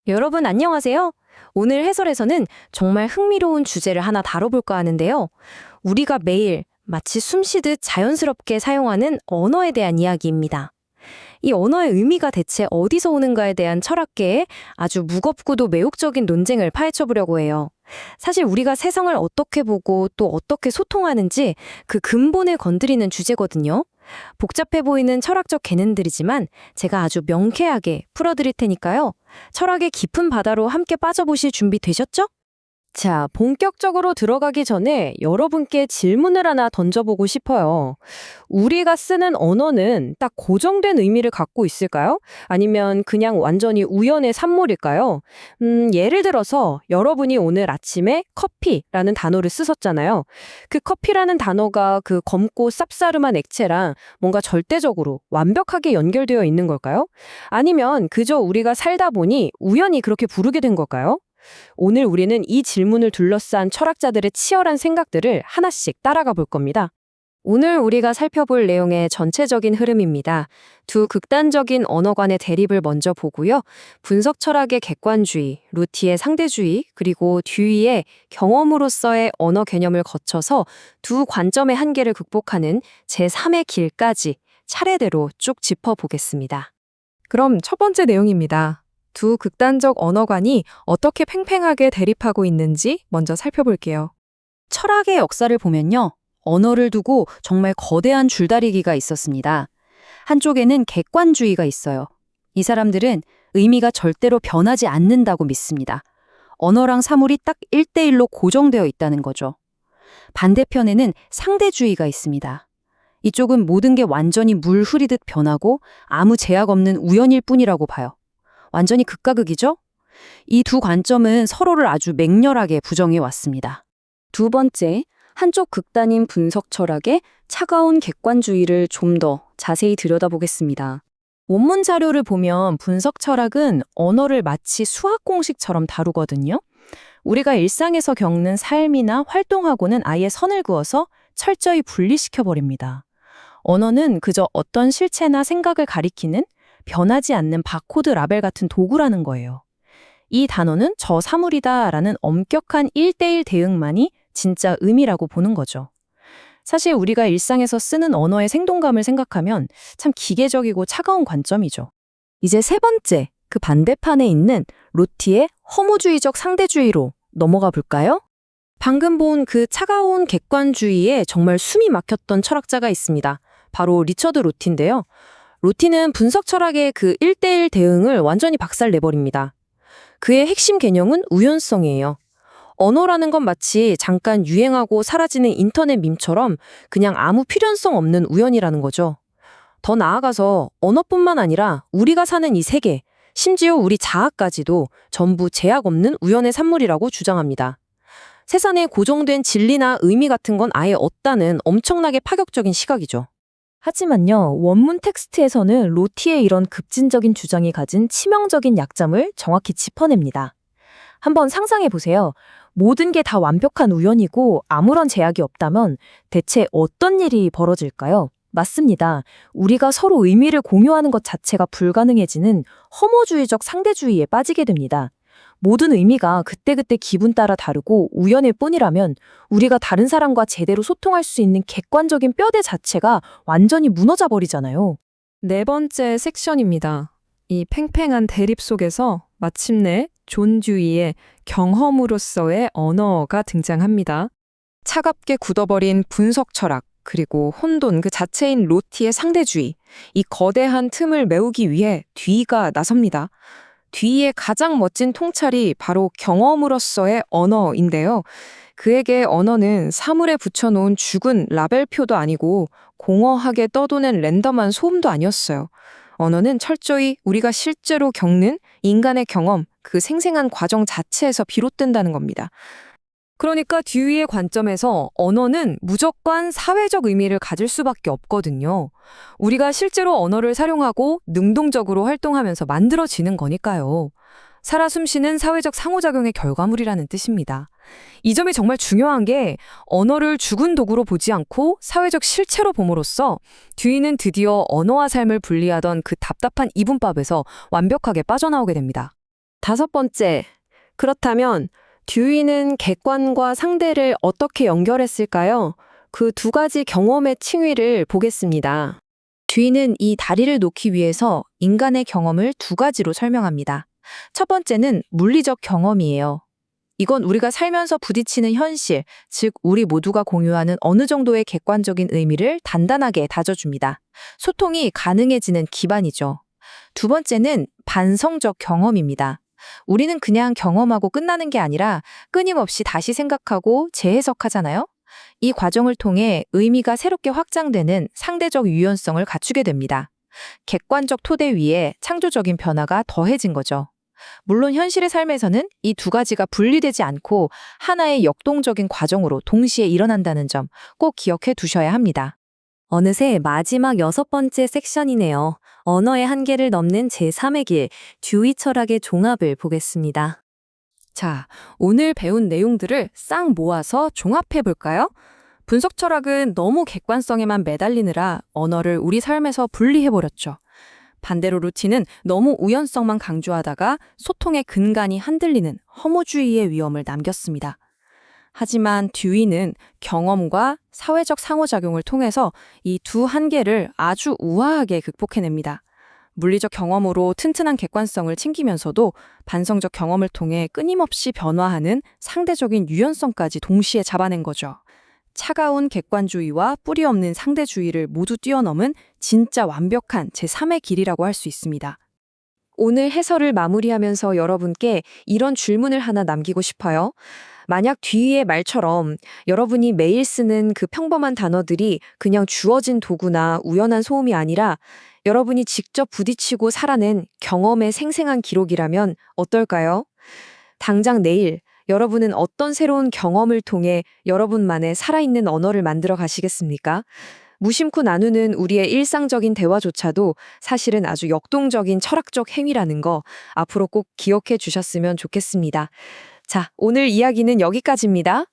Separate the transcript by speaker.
Speaker 1: 여러분 안녕하세요. 오늘 해설에서는 정말 흥미로운 주제를 하나 다뤄볼까 하는데요. 우리가 매일 마치 숨쉬듯 자연스럽게 사용하는 언어에 대한 이야기입니다. 이 언어의 의미가 대체 어디서 오는가에 대한 철학계의 아주 무겁고도 매혹적인 논쟁을 파헤쳐보려고 해요. 사실 우리가 세상을 어떻게 보고 또 어떻게 소통하는지 그 근본을 건드리는 주제거든요. 복잡해 보이는 철학적 개념들이지만 제가 아주 명쾌하게 풀어드릴 테니까요. 철학의 깊은 바다로 함께 빠져보실 준비 되셨죠? 자, 본격적으로 들어가기 전에 여러분께 질문을 하나 던져보고 싶어요. 우리가 쓰는 언어는 딱 고정된 의미를 갖고 있을까요? 아니면 그냥 완전히 우연의 산물일까요? 예를 들어서 여러분이 오늘 아침에 커피라는 단어를 쓰셨잖아요. 그 커피라는 단어가 그 검고 쌉싸름한 액체랑 뭔가 절대적으로 완벽하게 연결되어 있는 걸까요? 아니면 그저 우리가 살다 보니 우연히 그렇게 부르게 된 걸까요? 오늘 우리는 이 질문을 둘러싼 철학자들의 치열한 생각들을 하나씩 따라가 볼 겁니다. 오늘 우리가 살펴볼 내용의 전체적인 흐름입니다. 두 극단적인 언어 간의 대립을 먼저 보고요. 분석 철학의 객관주의, 루티의 상대주의, 그리고 듀이의 경험으로서의 언어 개념을 거쳐서 두 관점의 한계를 극복하는 제3의 길까지 차례대로 쭉 짚어보겠습니다. 그럼 첫 번째 내용입니다. 두 극단적 언어관이 어떻게 팽팽하게 대립하고 있는지 먼저 살펴볼게요. 철학의 역사를 보면요. 언어를 두고 정말 거대한 줄다리기가 있었습니다. 한쪽에는 객관주의가 있어요. 이 사람들은 의미가 절대로 변하지 않는다고 믿습니다. 언어랑 사물이 딱 1대1로 고정되어 있다는 거죠. 반대편에는 상대주의가 있습니다. 이쪽은 모든 게 완전히 물 흐리듯 변하고 아무 제약 없는 우연일 뿐이라고 봐요. 완전히 극과 극이죠? 이 두 관점은 서로를 아주 맹렬하게 부정해 왔습니다. 두 번째, 한쪽 극단인 분석 철학의 차가운 객관주의를 좀 더 자세히 들여다보겠습니다. 원문 자료를 보면 분석 철학은 언어를 마치 수학 공식처럼 다루거든요. 우리가 일상에서 겪는 삶이나 활동하고는 아예 선을 그어서 철저히 분리시켜버립니다. 언어는 그저 어떤 실체나 생각을 가리키는 변하지 않는 바코드 라벨 같은 도구라는 거예요. 이 단어는 저 사물이다라는 엄격한 1대1 대응만이 진짜 의미라고 보는 거죠. 사실 우리가 일상에서 쓰는 언어의 생동감을 생각하면 참 기계적이고 차가운 관점이죠. 이제 세 번째, 그 반대판에 있는 로티의 허무주의적 상대주의로 넘어가 볼까요? 방금 본 그 차가운 객관주의에 정말 숨이 막혔던 철학자가 있습니다. 바로 리처드 로티인데요. 로티는 분석 철학의 그 1대1 대응을 완전히 박살내버립니다. 그의 핵심 개념은 우연성이에요. 언어라는 건 마치 잠깐 유행하고 사라지는 인터넷 밈처럼 그냥 아무 필연성 없는 우연이라는 거죠. 더 나아가서 언어뿐만 아니라 우리가 사는 이 세계, 심지어 우리 자아까지도 전부 제약 없는 우연의 산물이라고 주장합니다. 세상에 고정된 진리나 의미 같은 건 아예 없다는 엄청나게 파격적인 시각이죠. 하지만요, 원문 텍스트에서는 로티의 이런 급진적인 주장이 가진 치명적인 약점을 정확히 짚어냅니다. 한번 상상해 보세요. 모든 게 다 완벽한 우연이고 아무런 제약이 없다면 대체 어떤 일이 벌어질까요? 맞습니다. 우리가 서로 의미를 공유하는 것 자체가 불가능해지는 허무주의적 상대주의에 빠지게 됩니다. 모든 의미가 그때그때 기분 따라 다르고 우연일 뿐이라면 우리가 다른 사람과 제대로 소통할 수 있는 객관적인 뼈대 자체가 완전히 무너져 버리잖아요. 네 번째 섹션입니다. 이 팽팽한 대립 속에서 마침내 존 듀이의 경험으로서의 언어가 등장합니다. 차갑게 굳어버린 분석 철학, 그리고 혼돈 그 자체인 로티의 상대주의, 이 거대한 틈을 메우기 위해 듀이가 나섭니다. 듀이의 가장 멋진 통찰이 바로 경험으로서의 언어인데요. 그에게 언어는 사물에 붙여놓은 죽은 라벨표도 아니고 공허하게 떠도는 랜덤한 소음도 아니었어요. 언어는 철저히 우리가 실제로 겪는 인간의 경험, 그 생생한 과정 자체에서 비롯된다는 겁니다. 그러니까 듀이의 관점에서 언어는 무조건 사회적 의미를 가질 수밖에 없거든요. 우리가 실제로 언어를 사용하고 능동적으로 활동하면서 만들어지는 거니까요. 살아 숨쉬는 사회적 상호작용의 결과물이라는 뜻입니다. 이 점이 정말 중요한 게 언어를 죽은 도구로 보지 않고 사회적 실체로 봄으로써 듀이는 드디어 언어와 삶을 분리하던 그 답답한 이분법에서 완벽하게 빠져나오게 됩니다. 5번째, 그렇다면 듀이는 객관과 상대를 어떻게 연결했을까요? 그 두 가지 경험의 층위를 보겠습니다. 듀이는 이 다리를 놓기 위해서 인간의 경험을 두 가지로 설명합니다. 첫 번째는 물리적 경험이에요. 이건 우리가 살면서 부딪히는 현실, 즉 우리 모두가 공유하는 어느 정도의 객관적인 의미를 단단하게 다져줍니다. 소통이 가능해지는 기반이죠. 두 번째는 반성적 경험입니다. 우리는 그냥 경험하고 끝나는 게 아니라 끊임없이 다시 생각하고 재해석하잖아요? 이 과정을 통해 의미가 새롭게 확장되는 상대적 유연성을 갖추게 됩니다. 객관적 토대 위에 창조적인 변화가 더해진 거죠. 물론 현실의 삶에서는 이 두 가지가 분리되지 않고 하나의 역동적인 과정으로 동시에 일어난다는 점 꼭 기억해 두셔야 합니다. 어느새 마지막 6번째 섹션이네요. 언어의 한계를 넘는 제3의 길, 듀이 철학의 종합을 보겠습니다. 자, 오늘 배운 내용들을 싹 모아서 종합해 볼까요? 분석 철학은 너무 객관성에만 매달리느라 언어를 우리 삶에서 분리해 버렸죠. 반대로 루틴은 너무 우연성만 강조하다가 소통의 근간이 흔들리는 허무주의의 위험을 남겼습니다. 하지만 듀이는 경험과 사회적 상호작용을 통해서 이 두 한계를 아주 우아하게 극복해냅니다. 물리적 경험으로 튼튼한 객관성을 챙기면서도 반성적 경험을 통해 끊임없이 변화하는 상대적인 유연성까지 동시에 잡아낸 거죠. 차가운 객관주의와 뿌리 없는 상대주의를 모두 뛰어넘은 진짜 완벽한 제3의 길이라고 할 수 있습니다. 오늘 해설을 마무리하면서 여러분께 이런 질문을 하나 남기고 싶어요. 만약 뒤의 말처럼 여러분이 매일 쓰는 그 평범한 단어들이 그냥 주어진 도구나 우연한 소음이 아니라 여러분이 직접 부딪히고 살아낸 경험의 생생한 기록이라면 어떨까요? 당장 내일 여러분은 어떤 새로운 경험을 통해 여러분만의 살아있는 언어를 만들어 가시겠습니까? 무심코 나누는 우리의 일상적인 대화조차도 사실은 아주 역동적인 철학적 행위라는 거 앞으로 꼭 기억해 주셨으면 좋겠습니다. 자, 오늘 이야기는 여기까지입니다.